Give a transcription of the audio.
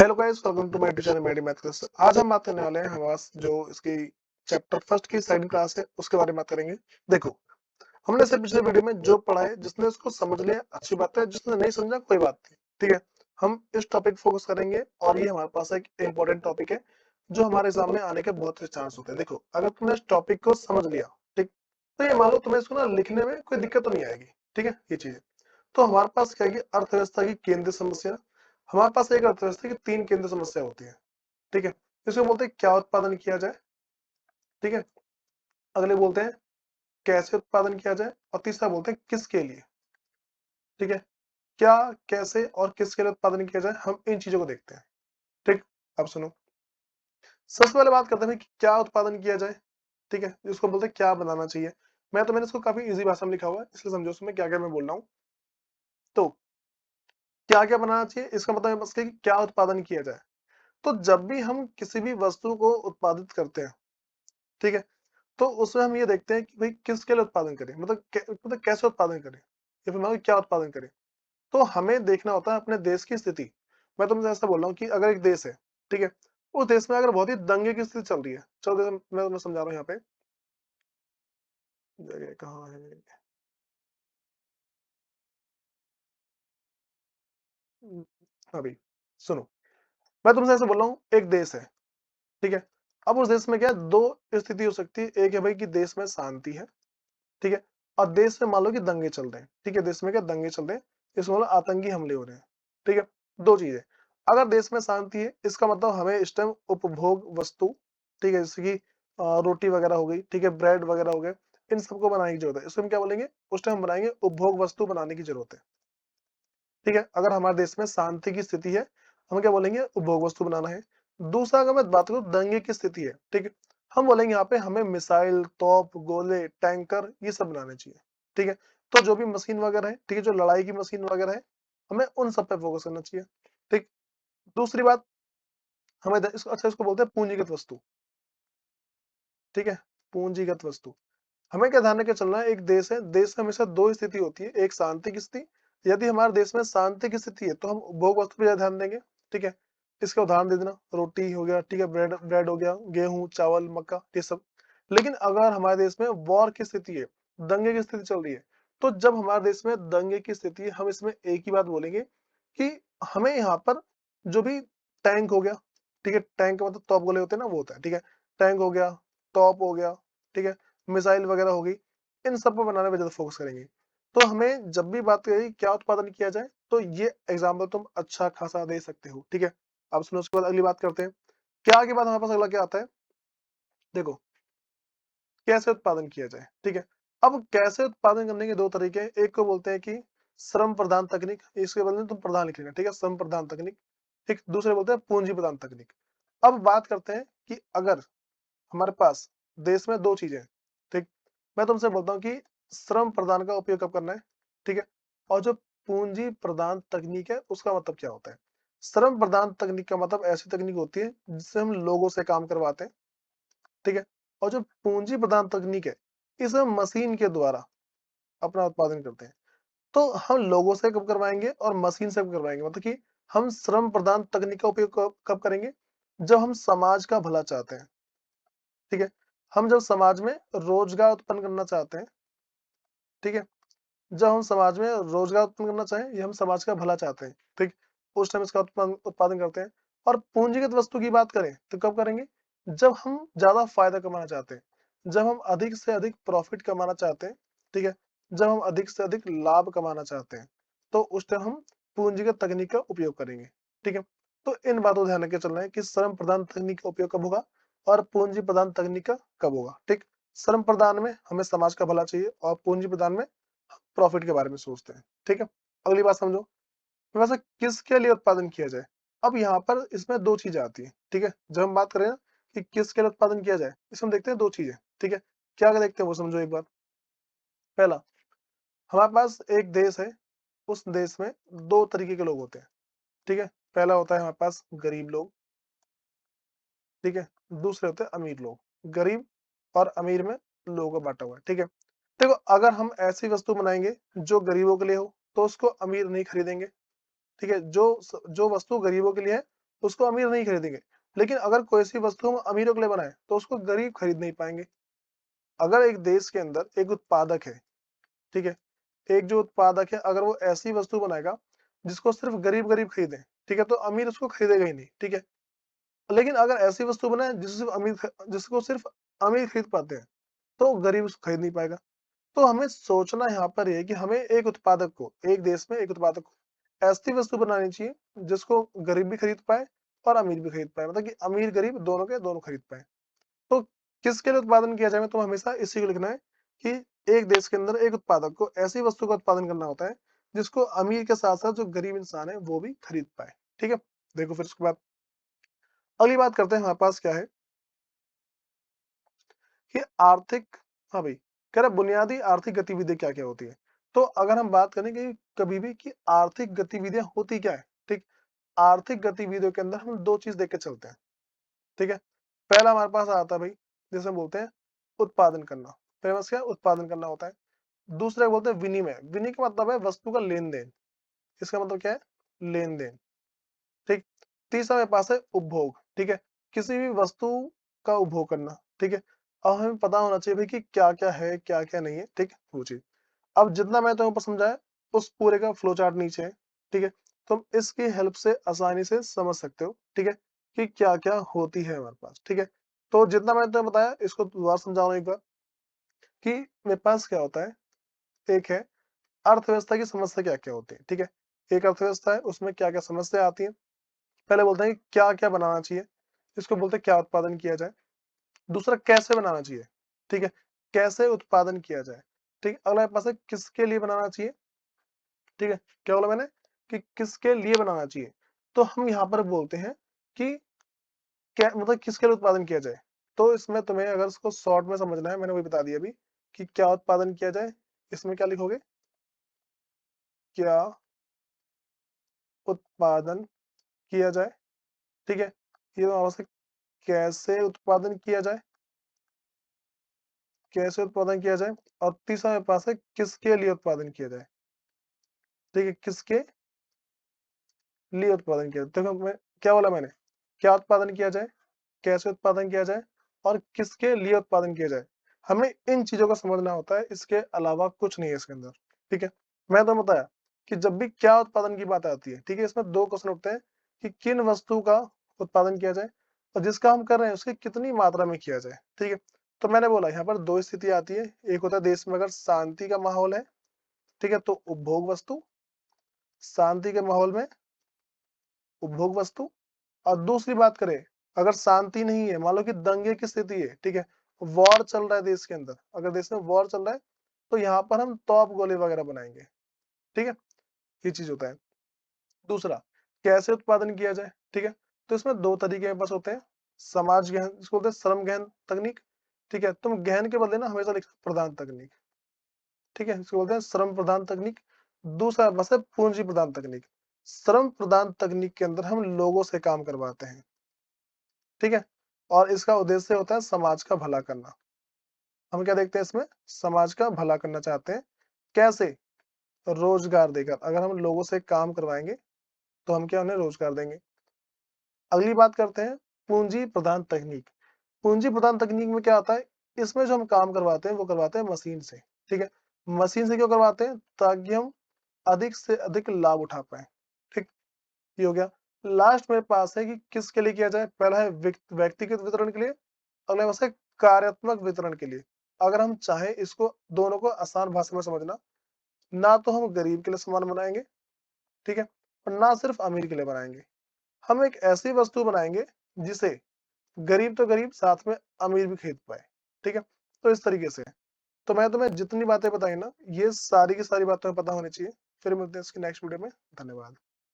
Hello guys, welcome to my channel Maddy math class. आज हम बात करने वाले हैं हमास जो इसकी चैप्टर फर्स्ट की सेकंड क्लास है उसके बारे में बात करेंगे। देखो, हमने से पिछले वीडियो में जो पढ़ा है, जिसने उसको समझ लिया अच्छी बात है, जिसने नहीं समझा कोई बात नहीं, ठीक है। हम इस टॉपिक फोकस करेंगे और ये हमारे पास एक इंपॉर्टेंट टॉपिक है जो हमारे एग्जाम में आने के बहुत से चांस होते हैं। देखो, अगर तुमने इस टॉपिक को समझ लिया, ठीक, तो ये मान लो तुम्हें इसको ना लिखने में कोई दिक्कत तो नहीं आएगी, ठीक है। ये चीज तो हमारे पास क्या है कि अर्थव्यवस्था की केंद्रीय समस्या। हमारे पास एक अर्थव्यवस्था की तीन केंद्रीय समस्या होती है, ठीक है। इसको बोलते हैं क्या उत्पादन किया जाए, ठीक है। अगले बोलते हैं कैसे उत्पादन किया जाए और तीसरा बोलते हैं किसके लिए, ठीक है। क्या, कैसे और किसके लिए उत्पादन किया जाए, हम इन चीजों को देखते हैं, ठीक। अब सुनो, सबसे पहले बात करते हैं कि क्या उत्पादन किया जाए, ठीक है। जिसको बोलते हैं क्या बनाना चाहिए। मैंने इसको काफी इजी भाषा में लिखा हुआ है, इसलिए समझो उसमें क्या क्या मैं बोल रहा हूँ। तो क्या क्या बनाना चाहिए, इसका मतलब है बस कि क्या उत्पादन किया जाए। तो जब भी हम किसी भी वस्तु को उत्पादित करते हैं, ठीक है, तो उसमें हम ये देखते हैं कि भाई किसके लिए उत्पादन करें, मतलब कैसे उत्पादन करें या फिर मतलब क्या उत्पादन करें। तो हमें देखना होता है अपने देश की स्थिति। मैं तुमसे ऐसा बोल रहा हूँ कि अगर एक देश है, ठीक है, उस देश में अगर बहुत ही दंगे की स्थिति चल रही है, चलो मैं तुम्हें समझा रहा हूँ यहाँ पे। जगह कहाँ है, अभी सुनो, मैं तुमसे ऐसे बोल रहा हूँ एक देश है, ठीक है। अब उस देश में क्या है, दो स्थिति हो सकती है। एक है भाई कि देश में शांति है, ठीक है, और देश में मान लो कि दंगे चल रहे हैं, ठीक है। देश में क्या दंगे चल रहे हैं, इसमें मतलब आतंकी हमले हो रहे हैं, ठीक है। दो चीजें, अगर देश में शांति है इसका मतलब हमें इस टाइम उपभोग वस्तु, ठीक है, जैसे कि रोटी वगैरह हो गई, ठीक है, ब्रेड वगैरह हो गए, इन सबको बनाने की जरूरत है। इसको हम क्या बोलेंगे, उस टाइम बनाएंगे उपभोग वस्तु बनाने की जरूरत है, ठीक है। अगर हमारे देश में शांति की स्थिति है, हम क्या बोलेंगे, उपभोग वस्तु बनाना है। दूसरा, अगर मैं बात करूं दंगे की स्थिति है, ठीक है, हम बोलेंगे यहाँ पे हमें मिसाइल, तोप, गोले, टैंकर ये सब बनाने चाहिए, ठीक है। तो जो भी मशीन वगैरह है, ठीक है, जो लड़ाई की मशीन वगैरह है, हमें उन सब पे फोकस करना चाहिए, ठीक। दूसरी बात, अच्छा इसको बोलते हैं पूंजीगत वस्तु, ठीक है। पूंजीगत वस्तु, हमें क्या ध्यान रखे चलना है, एक देश है, देश में हमेशा दो स्थिति होती है, एक शांति की स्थिति। यदि हमारे देश में शांति की स्थिति है तो हम उपभोग वस्तु पर ज्यादा ध्यान देंगे, ठीक है। इसका उदाहरण दे देना, रोटी हो गया, ठीक है, ब्रेड ब्रेड हो गया, गेहूं, चावल, मक्का, ये सब। लेकिन अगर हमारे देश में वॉर की स्थिति है, दंगे की स्थिति चल रही है, तो जब हमारे देश में दंगे की स्थिति है, हम इसमें एक ही बात बोलेंगे कि हमें यहाँ पर जो भी टैंक हो गया, ठीक है, टैंक का मतलब तोप गोले होते हैं ना, वो होता है, ठीक है। टैंक हो गया, तोप हो गया, ठीक है, मिसाइल वगैरह हो गई, इन सब को बनाने में ज्यादा फोकस करेंगे। तो हमें जब भी बात करें क्या उत्पादन किया जाए, तो ये एग्जाम्पल तुम अच्छा खासा दे सकते हो, ठीक है। अब सुनो, उसके बाद अगली बात करते हैं। क्या के बाद हमारे पास अगला क्या आता है, देखो, कैसे उत्पादन किया जाए, ठीक है। अब कैसे उत्पादन करने के दो तरीके हैं, एक को बोलते हैं कि श्रम प्रधान तकनीक, इसके बदले में तुम प्रधान लिख लेना, ठीक है, श्रम प्रधान तकनीक, ठीक। दूसरे बोलते हैं पूंजी प्रधान तकनीक। अब बात करते हैं कि अगर हमारे पास देश में दो चीजें हैं, ठीक, मैं तुमसे बोलता हूँ कि श्रम प्रदान का उपयोग कब करना है, ठीक है, और जो पूंजी प्रदान तकनीक है उसका मतलब क्या होता है। श्रम प्रदान तकनीक का मतलब ऐसी तकनीक होती है जिससे हम लोगों से काम करवाते हैं, ठीक है। और जो पूंजी प्रदान तकनीक है, इसे हम मशीन के द्वारा अपना उत्पादन करते हैं। तो हम लोगों से कब करवाएंगे और मशीन से कब करवाएंगे, मतलब कि हम श्रम प्रदान तकनीक का उपयोग कब करेंगे, जब हम समाज का भला चाहते हैं, ठीक है। हम जब समाज में रोजगार उत्पन्न करना चाहते हैं, ठीक है, जब हम समाज में रोजगार उत्पन्न करना चाहें या हम समाज का भला चाहते हैं, ठीक, उस टाइम इसका उत्पादन करते हैं। और पूंजीगत वस्तु की बात करें तो कब करेंगे, जब हम ज्यादा फायदा कमाना चाहते हैं, जब हम अधिक से अधिक प्रॉफिट कमाना चाहते हैं, ठीक है, जब हम अधिक से अधिक लाभ कमाना चाहते हैं, तो उस टाइम हम पूंजीगत तकनीक का उपयोग करेंगे, ठीक है। तो इन बातों को ध्यान रख के चलना है कि श्रम प्रधान तकनीक का उपयोग कब होगा और पूंजी प्रधान तकनीक का कब होगा, ठीक। श्रम प्रदान में हमें समाज का भला चाहिए और पूंजी प्रदान में प्रॉफिट के बारे में सोचते हैं, ठीक है। अगली बात समझो, वैसे किसके लिए उत्पादन किया जाए। अब यहाँ पर इसमें दो चीजें आती हैं, ठीक है। जब हम बात करें ना कि किसके लिए उत्पादन किया जाए, इसमें देखते हैं दो चीजें, ठीक है। क्या क्या देखते हैं वो समझो एक बार। पहला, हमारे पास एक देश है, उस देश में दो तरीके के लोग होते हैं, ठीक है। पहला होता है हमारे पास गरीब लोग, ठीक है। दूसरे होते हैं अमीर लोग। गरीब और अमीर में लोगों को बांटा हुआ है, ठीक है। देखो, अगर हम ऐसी वस्तु बनाएंगे जो गरीबों के लिए हो तो उसको अमीर नहीं खरीदेंगे, ठीक है। जो वस्तु गरीबों के लिए है उसको अमीर नहीं खरीदेंगे। लेकिन अगर कोई सी वस्तु हम अमीरों के लिए बनाए तो उसको गरीब खरीद नहीं पाएंगे। अगर एक देश के अंदर एक उत्पादक है, ठीक है, एक जो उत्पादक है अगर वो ऐसी वस्तु बनाएगा जिसको सिर्फ गरीब गरीब खरीदे, ठीक है, तो अमीर उसको खरीदेगा ही नहीं, ठीक है। लेकिन अगर ऐसी वस्तु बनाए जिसको सिर्फ अमीर खरीद पाते हैं, तो गरीब उसको खरीद नहीं पाएगा। तो हमें सोचना यहाँ पर ये है कि हमें एक उत्पादक को, एक देश में एक उत्पादक को ऐसी वस्तु बनानी चाहिए जिसको गरीब भी खरीद पाए और अमीर भी खरीद पाए, मतलब कि अमीर गरीब दोनों के दोनों खरीद पाए। तो किसके लिए उत्पादन किया जाए, तो हमेशा इसी को लिखना है कि एक देश के अंदर एक उत्पादक को ऐसी वस्तु का उत्पादन करना होता है जिसको अमीर के साथ साथ जो गरीब इंसान है वो भी खरीद पाए, ठीक है। देखो फिर उसके बाद अगली बात करते हैं, हमारे पास क्या है कि आर्थिक, हाँ भाई, कह रहा बुनियादी आर्थिक गतिविधि क्या क्या होती है। तो अगर हम बात करें कि कभी भी कि आर्थिक गतिविधियां होती क्या है, ठीक, आर्थिक गतिविधियों के अंदर हम दो चीज देख के चलते हैं, ठीक है। पहला हमारे पास आता है भाई, जैसे हम बोलते हैं उत्पादन करना, फेमस क्या उत्पादन करना होता है। दूसरा बोलते हैं विनिमय, विनिमय का मतलब है वस्तु का लेन देन, इसका मतलब क्या है लेन देन, ठीक। तीसरा मेरे पास है उपभोग, ठीक है, किसी भी वस्तु का उपभोग करना, ठीक है। अब हमें पता होना चाहिए भाई कि क्या क्या है क्या क्या नहीं है, ठीक, वो चीज। अब जितना मैं तुम्हें ऊपर समझाया उस पूरे का फ्लो चार्ट नीचे है, ठीक है। तुम इसकी हेल्प से आसानी से समझ सकते हो, ठीक है, कि क्या क्या होती है हमारे पास, ठीक है। तो जितना मैंने तुम्हें बताया इसको दोबारा समझाऊं एक बार कि मेरे पास क्या होता है। एक है अर्थव्यवस्था की समस्या क्या क्या होती है, ठीक है। एक अर्थव्यवस्था है उसमें क्या क्या समस्या आती है। पहले बोलते हैं कि क्या क्या बनाना चाहिए, इसको बोलते हैं क्या उत्पादन किया जाए। दूसरा कैसे बनाना चाहिए, ठीक है, कैसे उत्पादन किया जाए, ठीक। अगला मेरे पास है किसके लिए बनाना चाहिए, ठीक है। क्या बोला मैंने कि किसके लिए बनाना चाहिए। तो हम यहाँ पर बोलते हैं कि क्या मतलब किसके लिए उत्पादन किया जाए। तो इसमें तुम्हें अगर इसको शॉर्ट में समझना है, मैंने वही बता दिया अभी कि क्या उत्पादन किया जाए। इसमें क्या लिखोगे, क्या उत्पादन किया जाए, ठीक है। ये तो आवश्यक, कैसे उत्पादन किया जाए, कैसे उत्पादन किया जाए। और तीसरा मेरे पास है किसके लिए उत्पादन किया जाए, ठीक है, किसके लिए उत्पादन किया जाए। देखो मैं क्या बोला मैंने, क्या उत्पादन किया जाए, कैसे उत्पादन किया जाए और किसके लिए उत्पादन किया जाए। हमें इन चीजों को समझना होता है, इसके अलावा कुछ नहीं है इसके अंदर, ठीक है। मैं तो बताया कि जब भी क्या उत्पादन की बात आती है, ठीक है, इसमें दो क्वेश्चन उठते हैं कि किन वस्तु का उत्पादन किया जाए और जिसका हम कर रहे हैं उसकी कितनी मात्रा में किया जाए, ठीक है। तो मैंने बोला यहाँ पर दो स्थिति आती है, एक होता है देश में अगर शांति का माहौल है, ठीक है, तो उपभोग वस्तु, शांति के माहौल में उपभोग वस्तु। और दूसरी बात करें अगर शांति नहीं है, मान लो कि दंगे की स्थिति है, ठीक है, वॉर चल रहा है देश के अंदर, अगर देश में वॉर चल रहा है तो यहाँ पर हम तोप गोले वगैरह बनाएंगे, ठीक है, ये चीज होता है। दूसरा कैसे उत्पादन किया जाए, ठीक है, तो इसमें दो तरीके मेरे पास होते हैं। समाज गहन, इसको बोलते हैं श्रम गहन तकनीक, ठीक है, तुम गहन के बदले ना हमेशा लिखना प्रधान तकनीक, ठीक है, इसको बोलते हैं श्रम प्रधान तकनीक। दूसरा बस है पूंजी प्रधान तकनीक। श्रम प्रधान तकनीक के अंदर हम लोगों से काम करवाते हैं, ठीक है, और इसका उद्देश्य होता है समाज का भला करना। हम क्या देखते हैं इसमें, समाज का भला करना चाहते हैं। कैसे, रोजगार देकर, अगर हम लोगों से काम करवाएंगे तो हम क्या उन्हें रोजगार देंगे। अगली बात करते हैं पूंजी प्रधान तकनीक। पूंजी प्रधान तकनीक में क्या आता है, इसमें जो हम काम करवाते हैं वो करवाते हैं मशीन से, ठीक है। मशीन से क्यों करवाते हैं, ताकि हम अधिक से अधिक लाभ उठा पाए, ठीक, ये हो गया। लास्ट मेरे पास है कि किसके लिए किया जाए। पहला है व्यक्तिगत वितरण के लिए, अगला बस है कार्यात्मक वितरण के लिए। अगर हम चाहे इसको दोनों को आसान भाषा में समझना, ना तो हम गरीब के लिए सामान बनाएंगे, ठीक है, और ना सिर्फ अमीर के लिए बनाएंगे। हम एक ऐसी वस्तु बनाएंगे जिसे गरीब तो गरीब साथ में अमीर भी खरीद पाए, ठीक है। तो इस तरीके से, तो मैं तुम्हें जितनी बातें बताई ना, ये सारी की सारी बातें पता होनी चाहिए। फिर मिलते हैं इसकी नेक्स्ट वीडियो में। धन्यवाद।